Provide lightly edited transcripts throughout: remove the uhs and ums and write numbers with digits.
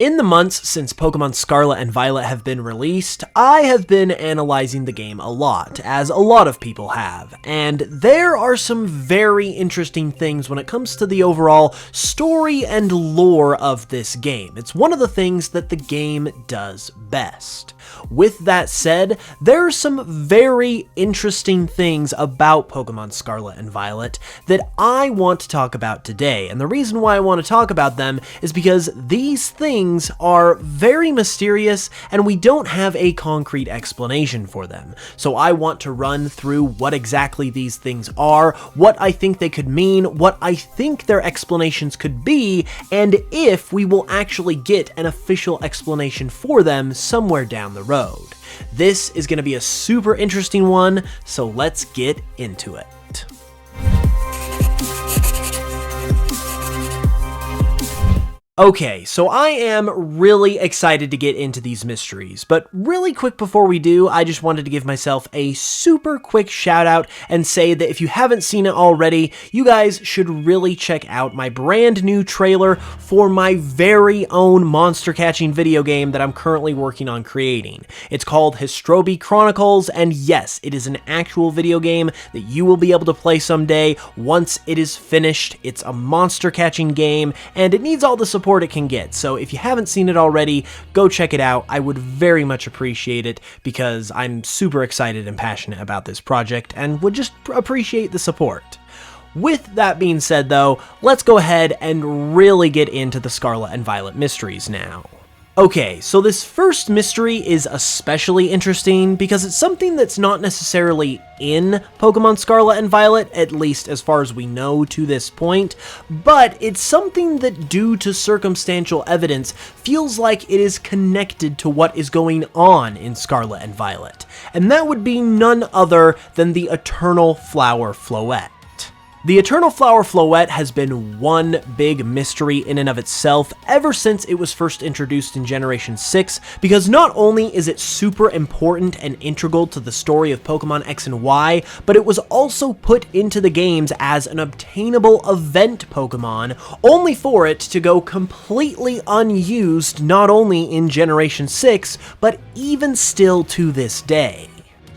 In the months since Pokémon Scarlet and Violet have been released, I have been analyzing the game a lot, as a lot of people have, and there are some very interesting things when it comes to the overall story and lore of this game. It's one of the things that the game does best. With that said, there are some very interesting things about Pokémon Scarlet and Violet that I want to talk about today, and the reason why I want to talk about them is because these things are very mysterious and we don't have a concrete explanation for them. So I want to run through what exactly these things are, what I think they could mean, what I think their explanations could be, and if we will actually get an official explanation for them somewhere down the road. This is going to be a super interesting one, so let's get into it. Okay, so I am really excited to get into these mysteries, but really quick before we do, I just wanted to give myself a super quick shout out and say that if you haven't seen it already, you guys should really check out my brand new trailer for my very own monster catching video game that I'm currently working on creating. It's called Histrobi Chronicles, and yes, it is an actual video game that you will be able to play someday once it is finished. It's a monster catching game, and it needs all the support it can get, so if you haven't seen it already, go check it out. I would very much appreciate it because I'm super excited and passionate about this project and would just appreciate the support. With that being said though, let's go ahead and really get into the Scarlet and Violet mysteries now. Okay, so this first mystery is especially interesting because it's something that's not necessarily in Pokémon Scarlet and Violet, at least as far as we know to this point, but it's something that due to circumstantial evidence feels like it is connected to what is going on in Scarlet and Violet, and that would be none other than the Eternal Flower Floette. The Eternal Flower Floette has been one big mystery in and of itself ever since it was first introduced in Generation 6, because not only is it super important and integral to the story of Pokemon X and Y, but it was also put into the games as an obtainable event Pokemon, only for it to go completely unused not only in Generation 6, but even still to this day.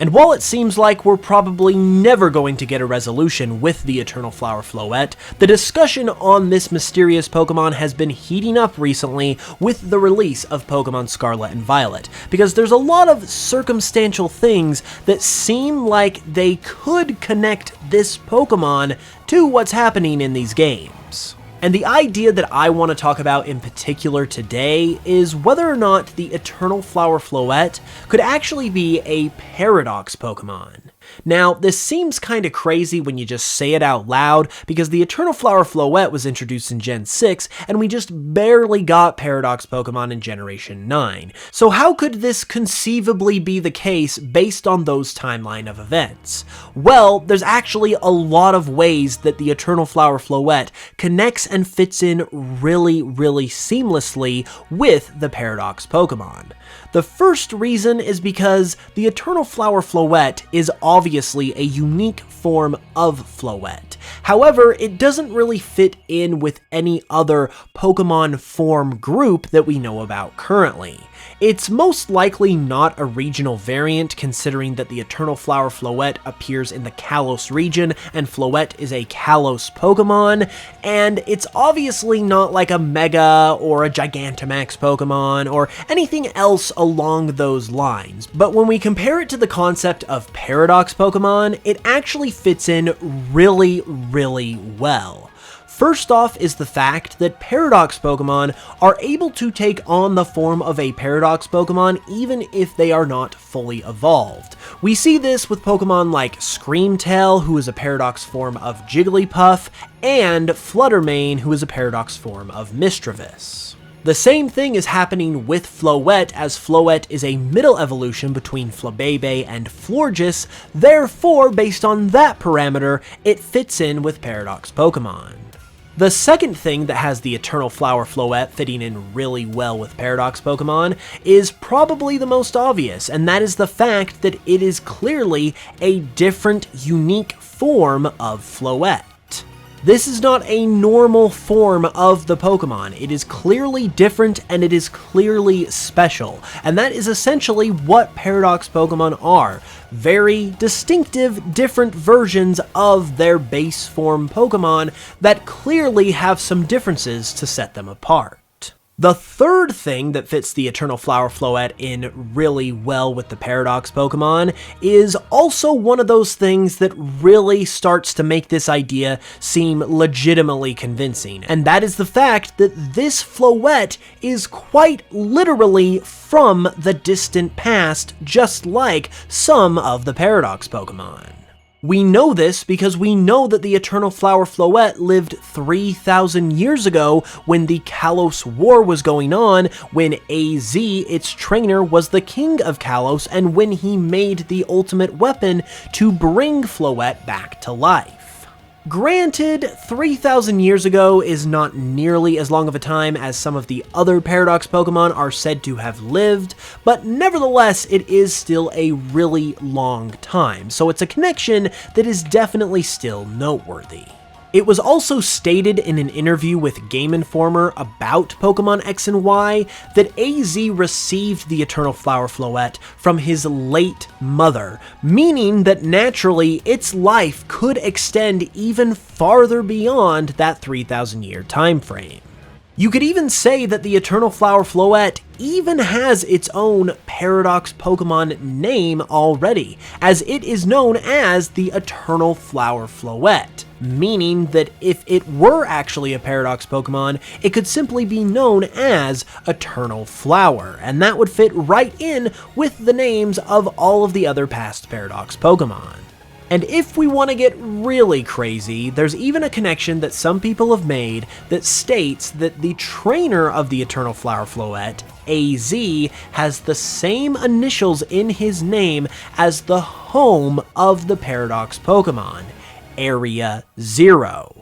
And while it seems like we're probably never going to get a resolution with the Eternal Flower Floette, the discussion on this mysterious Pokemon has been heating up recently with the release of Pokemon Scarlet and Violet, because there's a lot of circumstantial things that seem like they could connect this Pokemon to what's happening in these games. And the idea that I want to talk about in particular today is whether or not the Eternal Flower Floette could actually be a Paradox Pokemon. Now, this seems kinda crazy when you just say it out loud, because the Eternal Flower Floette was introduced in Gen 6, and we just barely got Paradox Pokemon in Generation 9. So how could this conceivably be the case based on those timeline of events? Well, there's actually a lot of ways that the Eternal Flower Floette connects and fits in really seamlessly with the Paradox Pokemon. The first reason is because the Eternal Flower Floette is obviously a unique form of Floette. However, it doesn't really fit in with any other Pokemon form group that we know about currently. It's most likely not a regional variant, considering that the Eternal Flower Floette appears in the Kalos region, and Floette is a Kalos Pokemon, and it's obviously not like a Mega or a Gigantamax Pokemon or anything else along those lines. But when we compare it to the concept of Paradox Pokemon, it actually fits in really well. First off is the fact that Paradox Pokemon are able to take on the form of a Paradox Pokemon even if they are not fully evolved. We see this with Pokemon like Screamtail, who is a Paradox form of Jigglypuff, and Fluttermane, who is a Paradox form of Mischievous. The same thing is happening with Floette, as Floette is a middle evolution between Flabebe and Florges, therefore, based on that parameter, it fits in with Paradox Pokemon. The second thing that has the Eternal Flower Floette fitting in really well with Paradox Pokemon is probably the most obvious, and that is the fact that it is clearly a different, unique form of Floette. This is not a normal form of the Pokemon. It is clearly different and it is clearly special. And that is essentially what Paradox Pokemon are. Very distinctive, different versions of their base form Pokemon that clearly have some differences to set them apart. The third thing that fits the Eternal Flower Floette in really well with the Paradox Pokemon is also one of those things that really starts to make this idea seem legitimately convincing, and that is the fact that this Floette is quite literally from the distant past, just like some of the Paradox Pokemon. We know this because we know that the Eternal Flower Floette lived 3,000 years ago when the Kalos War was going on, when AZ, its trainer, was the king of Kalos, and when he made the ultimate weapon to bring Floette back to life. Granted, 3,000 years ago is not nearly as long of a time as some of the other Paradox Pokemon are said to have lived, but nevertheless, it is still a really long time, so it's a connection that is definitely still noteworthy. It was also stated in an interview with Game Informer about Pokemon X and Y that AZ received the Eternal Flower Floette from his late mother, meaning that naturally its life could extend even farther beyond that 3,000 year time frame. You could even say that the Eternal Flower Floette even has its own Paradox Pokemon name already, as it is known as the Eternal Flower Floette, meaning that if it were actually a Paradox Pokemon, it could simply be known as Eternal Flower, and that would fit right in with the names of all of the other past Paradox Pokemon. And if we want to get really crazy, there's even a connection that some people have made that states that the trainer of the Eternal Flower Floette, AZ, has the same initials in his name as the home of the Paradox Pokemon, Area 0.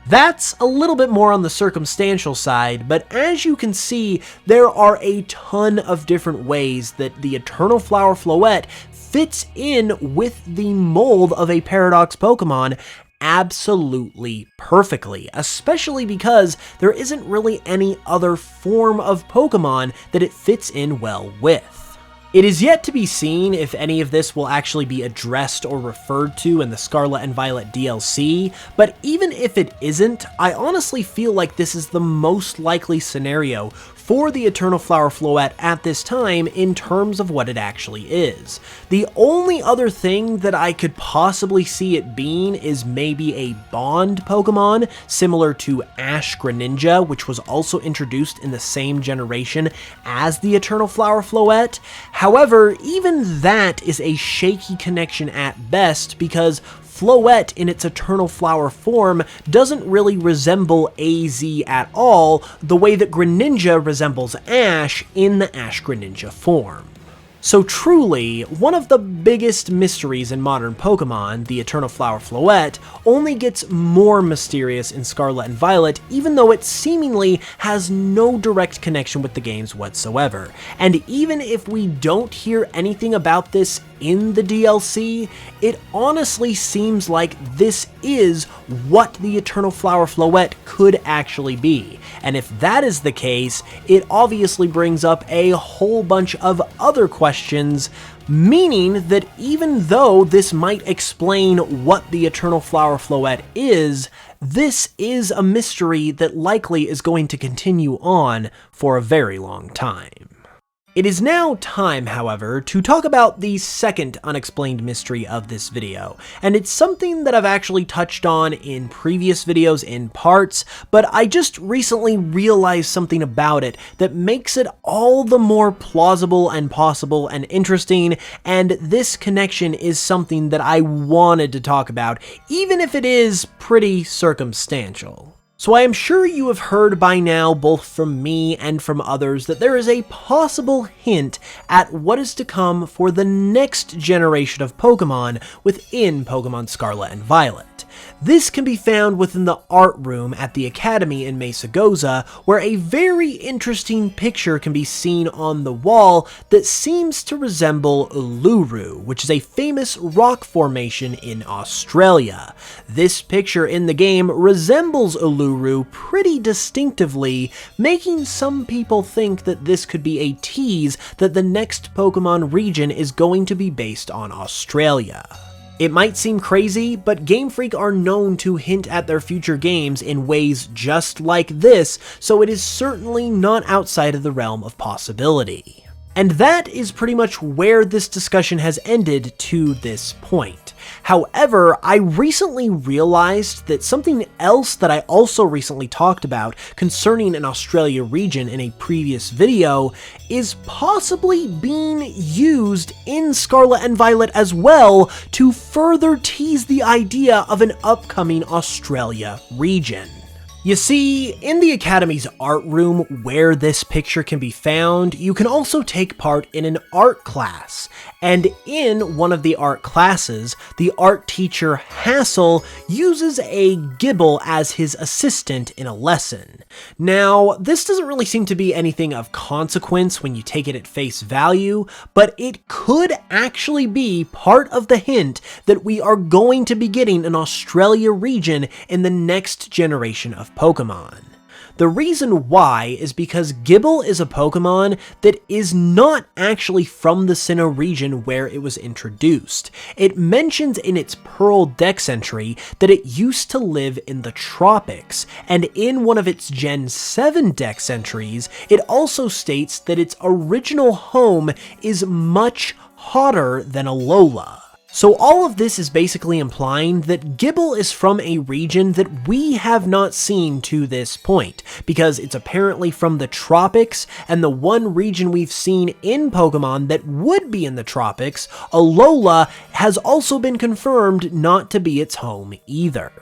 That's a little bit more on the circumstantial side, but as you can see, there are a ton of different ways that the Eternal Flower Floette fits in with the mold of a Paradox Pokemon absolutely perfectly, especially because there isn't really any other form of Pokemon that it fits in well with. It is yet to be seen if any of this will actually be addressed or referred to in the Scarlet and Violet DLC, but even if it isn't, I honestly feel like this is the most likely scenario for the Eternal Flower Floette at this time in terms of what it actually is. The only other thing that I could possibly see it being is maybe a bond Pokemon, similar to Ash Greninja, which was also introduced in the same generation as the Eternal Flower Floette. However, even that is a shaky connection at best because Floette in its Eternal Flower form doesn't really resemble AZ at all, the way that Greninja resembles Ash in the Ash Greninja form. So truly, one of the biggest mysteries in modern Pokemon, the Eternal Flower Floette, only gets more mysterious in Scarlet and Violet, even though it seemingly has no direct connection with the games whatsoever. And even if we don't hear anything about this in the DLC, it honestly seems like this is what the Eternal Flower Floette could actually be. And if that is the case, it obviously brings up a whole bunch of other questions, meaning that even though this might explain what the Eternal Flower Floette is, this is a mystery that likely is going to continue on for a very long time. It is now time, however, to talk about the second unexplained mystery of this video, and it's something that I've actually touched on in previous videos in parts, but I just recently realized something about it that makes it all the more plausible and possible and interesting, and this connection is something that I wanted to talk about, even if it is pretty circumstantial. So I am sure you have heard by now, both from me and from others, that there is a possible hint at what is to come for the next generation of Pokemon within Pokemon Scarlet and Violet. This can be found within the art room at the Academy in Mesa Goza, where a very interesting picture can be seen on the wall that seems to resemble Uluru, which is a famous rock formation in Australia. This picture in the game resembles Uluru pretty distinctively, making some people think that this could be a tease that the next Pokemon region is going to be based on Australia. It might seem crazy, but Game Freak are known to hint at their future games in ways just like this, so it is certainly not outside of the realm of possibility. And that is pretty much where this discussion has ended to this point. However, I recently realized that something else that I also recently talked about concerning an Australia region in a previous video is possibly being used in Scarlet and Violet as well to further tease the idea of an upcoming Australia region. You see, in the Academy's art room where this picture can be found, you can also take part in an art class, and in one of the art classes, the art teacher Hassel uses a Gible as his assistant in a lesson. Now, this doesn't really seem to be anything of consequence when you take it at face value, but it could actually be part of the hint that we are going to be getting an Australia region in the next generation of Pokemon. The reason why is because Gible is a Pokemon that is not actually from the Sinnoh region where it was introduced. It mentions in its Pearl Dex entry that it used to live in the tropics, and in one of its Gen 7 Dex entries, it also states that its original home is much hotter than Alola. So all of this is basically implying that Gible is from a region that we have not seen to this point, because it's apparently from the tropics, and the one region we've seen in Pokemon that would be in the tropics, Alola, has also been confirmed not to be its home either.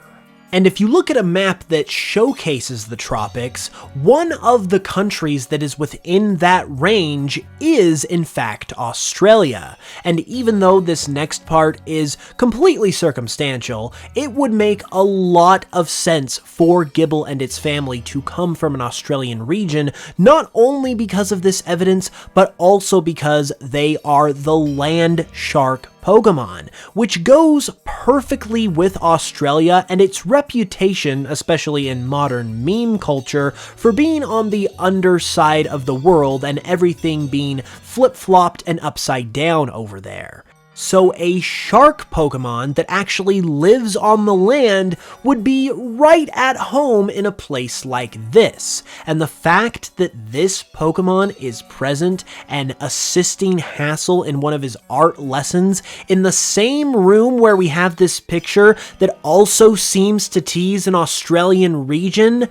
And if you look at a map that showcases the tropics, one of the countries that is within that range is in fact Australia. And even though this next part is completely circumstantial, it would make a lot of sense for Gible and its family to come from an Australian region, not only because of this evidence, but also because they are the land shark Pokemon, which goes perfectly with Australia and its reputation, especially in modern meme culture, for being on the underside of the world and everything being flip-flopped and upside down over there. So a shark Pokemon that actually lives on the land would be right at home in a place like this. And the fact that this Pokemon is present and assisting Hassel in one of his art lessons in the same room where we have this picture that also seems to tease an Australian region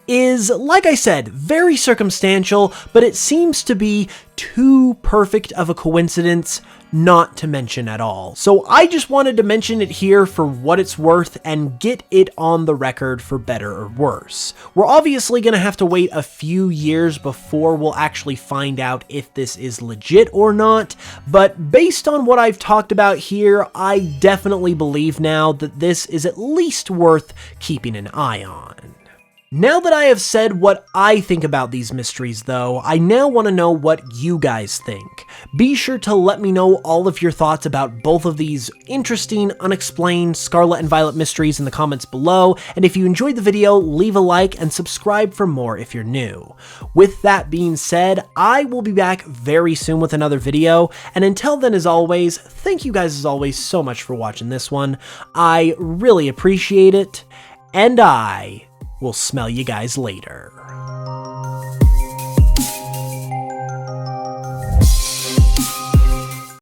is, like I said, very circumstantial, but it seems to be too perfect of a coincidence not to mention at all. So I just wanted to mention it here for what it's worth and get it on the record for better or worse. We're obviously going to have to wait a few years before we'll actually find out if this is legit or not, but based on what I've talked about here, I definitely believe now that this is at least worth keeping an eye on. Now that I have said what I think about these mysteries though, I now want to know what you guys think. Be sure to let me know all of your thoughts about both of these interesting, unexplained Scarlet and Violet mysteries in the comments below, and if you enjoyed the video, leave a like and subscribe for more if you're new. With that being said, I will be back very soon with another video, and until then, as always, thank you guys as always so much for watching this one. I really appreciate it, and I will smell you guys later.